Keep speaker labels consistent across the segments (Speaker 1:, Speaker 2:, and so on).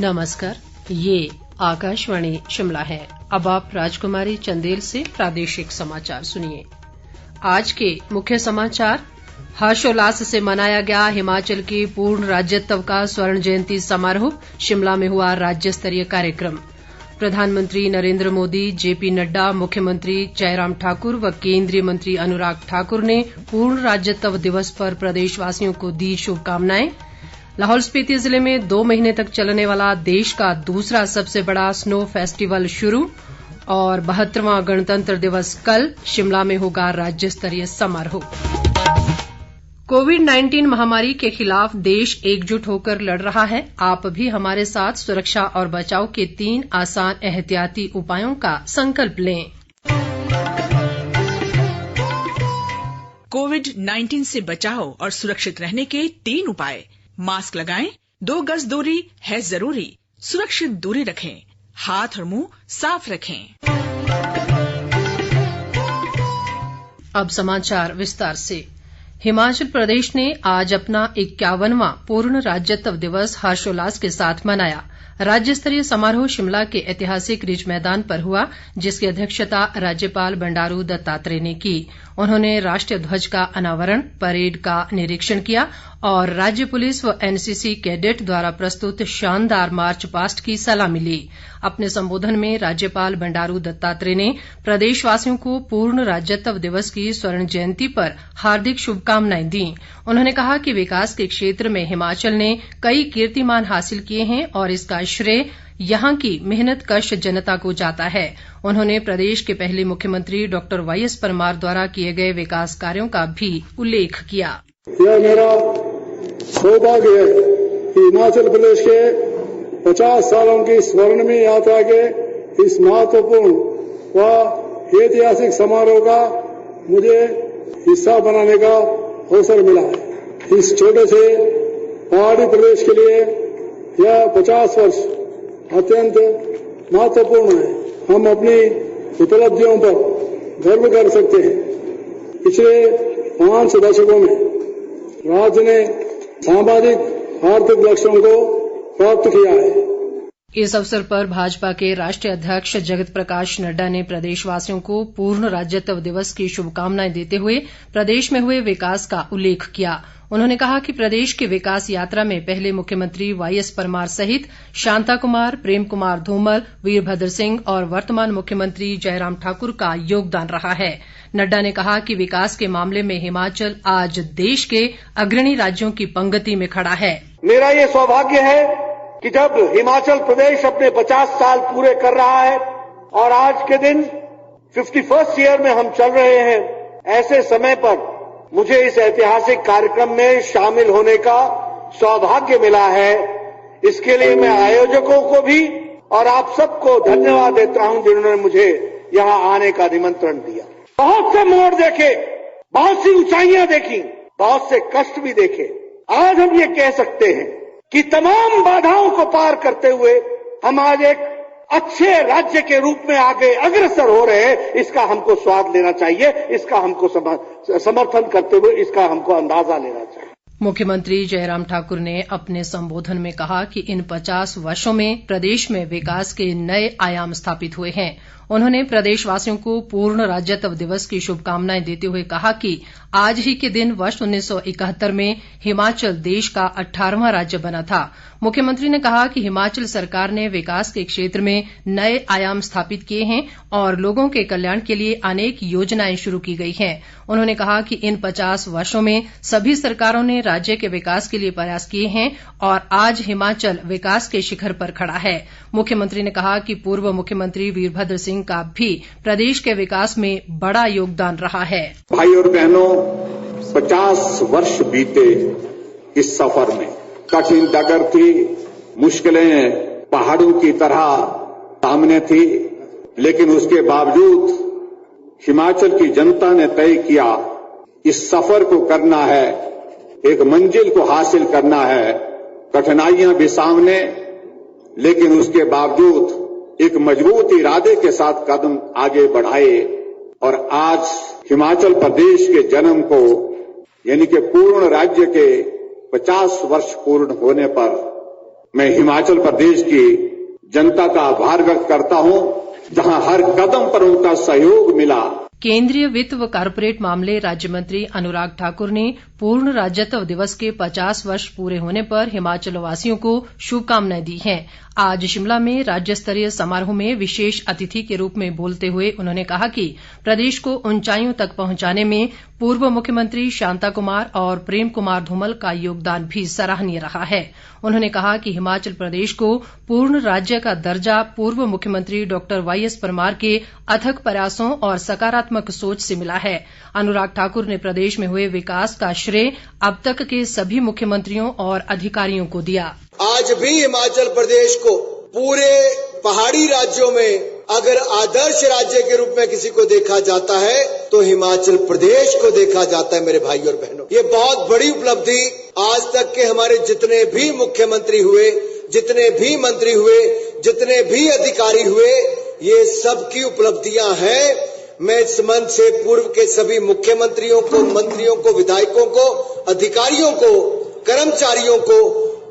Speaker 1: नमस्कार, ये आकाशवाणी शिमला है। अब आप राजकुमारी चंदेल से प्रादेशिक समाचार सुनिए। आज के मुख्य समाचार। हर्षोल्लास से मनाया गया हिमाचल के पूर्ण राज्यत्व का स्वर्ण जयंती समारोह। शिमला में हुआ राज्य स्तरीय कार्यक्रम। प्रधानमंत्री नरेंद्र मोदी, जेपी नड्डा, मुख्यमंत्री जयराम ठाकुर व केंद्रीय मंत्री अनुराग ठाकुर ने पूर्ण राज्यत्व दिवस पर प्रदेशवासियों को दी शुभकामनाएं। लाहौल स्पीति जिले में 2 महीने तक चलने वाला देश का दूसरा सबसे बड़ा स्नो फेस्टिवल शुरू और 72वां गणतंत्र दिवस कल। शिमला में होगा राज्य स्तरीय समारोह। कोविड-19 महामारी के खिलाफ देश एकजुट होकर लड़ रहा है। आप भी हमारे साथ सुरक्षा और बचाव के 3 आसान एहतियाती उपायों का संकल्प लें।
Speaker 2: कोविड-19 से बचाव और सुरक्षित रहने के 3 उपाय। मास्क लगाएं, 2 गज दूरी है जरूरी, सुरक्षित दूरी रखें, हाथ और मुंह साफ रखें।
Speaker 1: अब समाचार विस्तार से। हिमाचल प्रदेश ने आज अपना 51वां पूर्ण राज्यत्व दिवस हर्षोल्लास के साथ मनाया। राज्य स्तरीय समारोह शिमला के ऐतिहासिक रिज मैदान पर हुआ, जिसकी अध्यक्षता राज्यपाल बंडारू दत्तात्रेय ने की। उन्होंने राष्ट्रीय ध्वज का अनावरण, परेड का निरीक्षण किया और राज्य पुलिस व एनसीसी कैडेट द्वारा प्रस्तुत शानदार मार्च पास्ट की सलामी ली। अपने संबोधन में राज्यपाल बंडारू दत्तात्रेय ने प्रदेशवासियों को पूर्ण राज्यत्व दिवस की स्वर्ण जयंती पर हार्दिक शुभकामनाएं दी। उन्होंने कहा कि विकास के क्षेत्र में हिमाचल ने कई कीर्तिमान हासिल किए हैं और इसका श्रेय यहाँ की मेहनतकश जनता को जाता है। उन्होंने प्रदेश के पहले मुख्यमंत्री डॉक्टर वाईएस परमार द्वारा किए गए विकास कार्यों का भी उल्लेख किया।
Speaker 3: यह मेरा सौभाग्य है कि हिमाचल प्रदेश के 50 सालों की स्वर्णिम यात्रा के इस महत्वपूर्ण व ऐतिहासिक समारोह का मुझे हिस्सा बनाने का अवसर मिला है। इस छोटे से पहाड़ी प्रदेश के लिए यह 50 वर्ष अत्यंत महत्वपूर्ण है। हम अपनी उपलब्धियों पर गर्व कर सकते हैं। पिछले 5 दशकों में राज्य ने सामाजिक आर्थिक लक्ष्यों को प्राप्त किया है।
Speaker 1: इस अवसर पर भाजपा के राष्ट्रीय अध्यक्ष जगत प्रकाश नड्डा ने प्रदेशवासियों को पूर्ण राज्यत्व दिवस की शुभकामनाएं देते हुए प्रदेश में हुए विकास का उल्लेख किया। उन्होंने कहा कि प्रदेश की विकास यात्रा में पहले मुख्यमंत्री वाईएस परमार सहित शांता कुमार, प्रेम कुमार धूमल, वीरभद्र सिंह और वर्तमान मुख्यमंत्री जयराम ठाकुर का योगदान रहा है। नड्डा ने कहा कि विकास के मामले में हिमाचल आज देश के अग्रणी राज्यों की पंक्ति में खड़ा है।
Speaker 4: मेरा ये सौभाग्य है कि जब हिमाचल प्रदेश अपने 50 साल पूरे कर रहा है और आज के दिन 51st ईयर में हम चल रहे हैं, ऐसे समय पर मुझे इस ऐतिहासिक कार्यक्रम में शामिल होने का सौभाग्य मिला है। इसके लिए मैं आयोजकों को भी और आप सबको धन्यवाद देता हूं जिन्होंने मुझे यहां आने का निमंत्रण दिया। बहुत से मोड़ देखे, बहुत सी ऊंचाइयां देखी, बहुत से कष्ट भी देखे। आज हम ये कह सकते हैं कि तमाम बाधाओं को पार करते हुए हम आज एक अच्छे राज्य के रूप में आगे अग्रसर हो रहे हैं। इसका हमको स्वाद लेना चाहिए, इसका हमको समर्थन करते हुए इसका हमको अंदाजा लेना चाहिए।
Speaker 1: मुख्यमंत्री जयराम ठाकुर ने अपने संबोधन में कहा कि इन 50 वर्षों में प्रदेश में विकास के नए आयाम स्थापित हुए हैं। उन्होंने प्रदेशवासियों को पूर्ण राज्यत्व दिवस की शुभकामनाएं देते हुए कहा कि आज ही के दिन वर्ष 1971 में हिमाचल देश का 18वां राज्य बना था। मुख्यमंत्री ने कहा कि हिमाचल सरकार ने विकास के क्षेत्र में नए आयाम स्थापित किए हैं और लोगों के कल्याण के लिए अनेक योजनाएं शुरू की गई हैं। उन्होंने कहा कि इन 50 वर्षों में सभी सरकारों ने राज्य के विकास के लिए प्रयास किए हैं और आज हिमाचल विकास के शिखर पर खड़ा है। मुख्यमंत्री ने कहा कि पूर्व मुख्यमंत्री वीरभद्र सिंह का भी प्रदेश के विकास में बड़ा योगदान रहा है।
Speaker 3: भाई और बहनों, 50 वर्ष बीते इस सफर में कठिन डगर थी, मुश्किलें पहाड़ों की तरह सामने थी, लेकिन उसके बावजूद हिमाचल की जनता ने तय किया इस सफर को करना है, एक मंजिल को हासिल करना है। कठिनाइयां भी सामने, लेकिन उसके बावजूद एक मजबूत इरादे के साथ कदम आगे बढ़ाए और आज हिमाचल प्रदेश के जन्म को यानी कि पूर्ण राज्य के 50 वर्ष पूर्ण होने पर मैं हिमाचल प्रदेश की जनता का आभार व्यक्त करता हूं, जहां हर कदम पर उनका सहयोग मिला।
Speaker 1: केंद्रीय वित्त व कारपोरेट मामले राज्य मंत्री अनुराग ठाकुर ने पूर्ण राज्यत्व दिवस के 50 वर्ष पूरे होने पर हिमाचल वासियों को शुभकामनाएं दी हैं। आज शिमला में राज्य स्तरीय समारोह में विशेष अतिथि के रूप में बोलते हुए उन्होंने कहा कि प्रदेश को ऊंचाइयों तक पहुंचाने में पूर्व मुख्यमंत्री शांता कुमार और प्रेम कुमार धूमल का योगदान भी सराहनीय रहा है। उन्होंने कहा कि हिमाचल प्रदेश को पूर्ण राज्य का दर्जा पूर्व मुख्यमंत्री डॉक्टर वाईएस परमार के अथक प्रयासों और सकारात्मक सोच से मिला है। अनुराग ठाकुर ने प्रदेश में हुए विकास का श्रेय अब तक के सभी मुख्यमंत्रियों और अधिकारियों को दिया।
Speaker 5: आज भी हिमाचल प्रदेश को पूरे पहाड़ी राज्यों में अगर आदर्श राज्य के रूप में किसी को देखा जाता है तो हिमाचल प्रदेश को देखा जाता है। मेरे भाई और बहनों, ये बहुत बड़ी उपलब्धि आज तक के हमारे जितने भी मुख्यमंत्री हुए, जितने भी मंत्री हुए, जितने भी अधिकारी हुए, ये सब की उपलब्धियां हैं। मैं इस मंच से पूर्व के सभी मुख्यमंत्रियों को, मंत्रियों को, विधायकों को, अधिकारियों को, कर्मचारियों को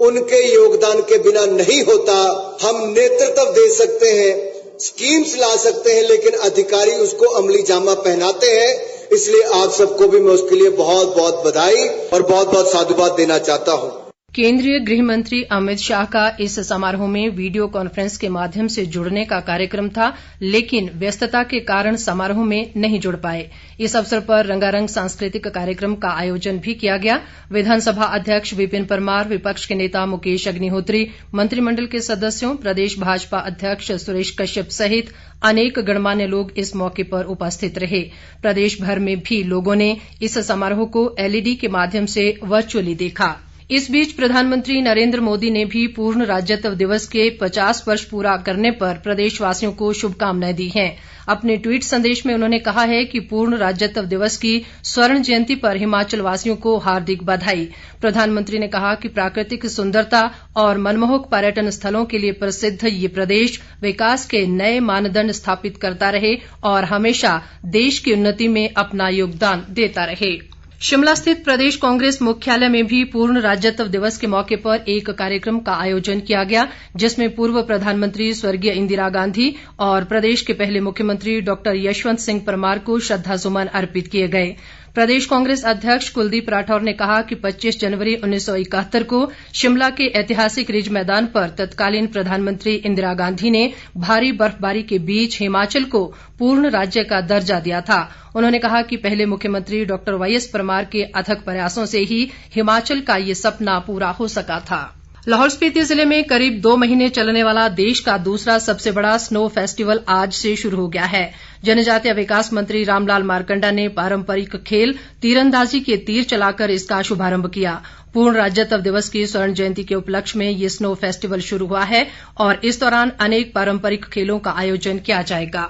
Speaker 5: उनके योगदान के बिना नहीं होता। हम नेतृत्व दे सकते हैं, स्कीम्स ला सकते हैं, लेकिन अधिकारी उसको अमली जामा पहनाते हैं। इसलिए आप सबको भी मैं उसके लिए बहुत बहुत बधाई और बहुत बहुत साधुवाद देना चाहता हूं।
Speaker 1: केंद्रीय गृह मंत्री अमित शाह का इस समारोह में वीडियो कॉन्फ्रेंस के माध्यम से जुड़ने का कार्यक्रम था, लेकिन व्यस्तता के कारण समारोह में नहीं जुड़ पाए। इस अवसर पर रंगारंग सांस्कृतिक कार्यक्रम का आयोजन भी किया गया। विधानसभा अध्यक्ष विपिन परमार, विपक्ष के नेता मुकेश अग्निहोत्री, मंत्रिमंडल के सदस्यों, प्रदेश भाजपा अध्यक्ष सुरेश कश्यप सहित अनेक गणमान्य लोग इस मौके पर उपस्थित रहे। प्रदेश भर में भी लोगों ने इस समारोह को एलईडी के माध्यम से वर्चुअली देखा। इस बीच प्रधानमंत्री नरेंद्र मोदी ने भी पूर्ण राज्यत्व दिवस के 50 वर्ष पूरा करने पर प्रदेशवासियों को शुभकामनाएं दी हैं। अपने ट्वीट संदेश में उन्होंने कहा है कि पूर्ण राज्यत्व दिवस की स्वर्ण जयंती पर हिमाचल वासियों को हार्दिक बधाई। प्रधानमंत्री ने कहा कि प्राकृतिक सुंदरता और मनमोहक पर्यटन स्थलों के लिए प्रसिद्ध ये प्रदेश विकास के नए मानदंड स्थापित करता रहे और हमेशा देश की उन्नति में अपना योगदान देता रहे। शिमला स्थित प्रदेश कांग्रेस मुख्यालय में भी पूर्ण राज्यत्व दिवस के मौके पर एक कार्यक्रम का आयोजन किया गया, जिसमें पूर्व प्रधानमंत्री स्वर्गीय इंदिरा गांधी और प्रदेश के पहले मुख्यमंत्री डॉक्टर यशवंत सिंह परमार को श्रद्धासुमन अर्पित किए गए। प्रदेश कांग्रेस अध्यक्ष कुलदीप राठौर ने कहा कि 25 जनवरी 1971 को शिमला के ऐतिहासिक रिज मैदान पर तत्कालीन प्रधानमंत्री इंदिरा गांधी ने भारी बर्फबारी के बीच हिमाचल को पूर्ण राज्य का दर्जा दिया था। उन्होंने कहा कि पहले मुख्यमंत्री डॉक्टर वाईएस परमार के अथक प्रयासों से ही हिमाचल का ये सपना पूरा हो सका था। लाहौल स्पीति जिले में करीब 2 महीने चलने वाला देश का दूसरा सबसे बड़ा स्नो फेस्टिवल आज से शुरू हो गया है। जनजातीय विकास मंत्री रामलाल मारकंडा ने पारंपरिक खेल तीरंदाजी के तीर चलाकर इसका शुभारंभ किया। पूर्ण राज्यत्व दिवस की स्वर्ण जयंती के उपलक्ष्य में ये स्नो फेस्टिवल शुरू हुआ है और इस दौरान अनेक पारंपरिक खेलों का आयोजन किया जाएगा।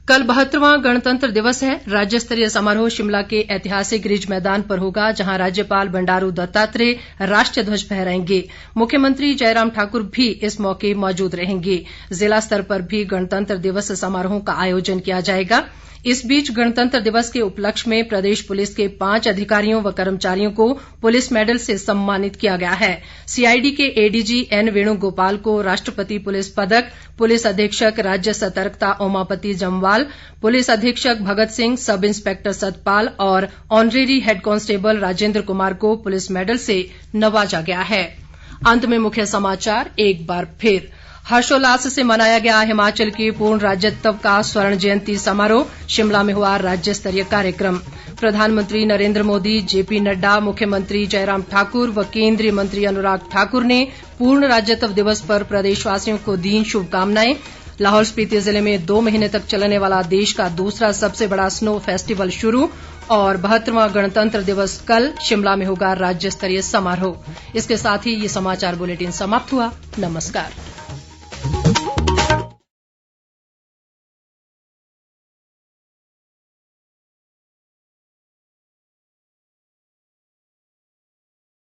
Speaker 1: कल 72वां गणतंत्र दिवस है। राज्य स्तरीय समारोह शिमला के ऐतिहासिक रिज मैदान पर होगा, जहां राज्यपाल बंडारू दत्तात्रेय राष्ट्रीय ध्वज फहराएंगे। मुख्यमंत्री जयराम ठाकुर भी इस मौके मौजूद रहेंगे। जिला स्तर पर भी गणतंत्र दिवस समारोह का आयोजन किया जाएगा। इस बीच गणतंत्र दिवस के उपलक्ष्य में प्रदेश पुलिस के 5 अधिकारियों व कर्मचारियों को पुलिस मेडल से सम्मानित किया गया है। सीआईडी के एडीजी एन वेणुगोपाल को राष्ट्रपति पुलिस पदक, पुलिस अधीक्षक राज्य सतर्कता ओमापति जम्वाल, पुलिस अधीक्षक भगत सिंह, सब इंस्पेक्टर सतपाल और honorary head constable Rajendra Kumar को पुलिस मेडल से नवाजा गया है। अंत में मुख्य समाचार एक बार फिर। हर्षोल्लास से मनाया गया हिमाचल के पूर्ण राज्यत्व का स्वर्ण जयंती समारोह। शिमला में हुआ राज्य स्तरीय कार्यक्रम। प्रधानमंत्री नरेंद्र मोदी, जेपी नड्डा, मुख्यमंत्री जयराम ठाकुर व केंद्रीय मंत्री अनुराग ठाकुर ने पूर्ण राज्यत्व दिवस पर प्रदेशवासियों को दी शुभकामनाएं। लाहौल स्पीति जिले में 2 महीने तक चलने वाला देश का दूसरा सबसे बड़ा स्नो फेस्टिवल शुरू और 72वां गणतंत्र दिवस कल शिमला में होगा राज्य स्तरीय समारोह। इसके साथ ही ये समाचार बुलेटिन समाप्त हुआ। नमस्कार।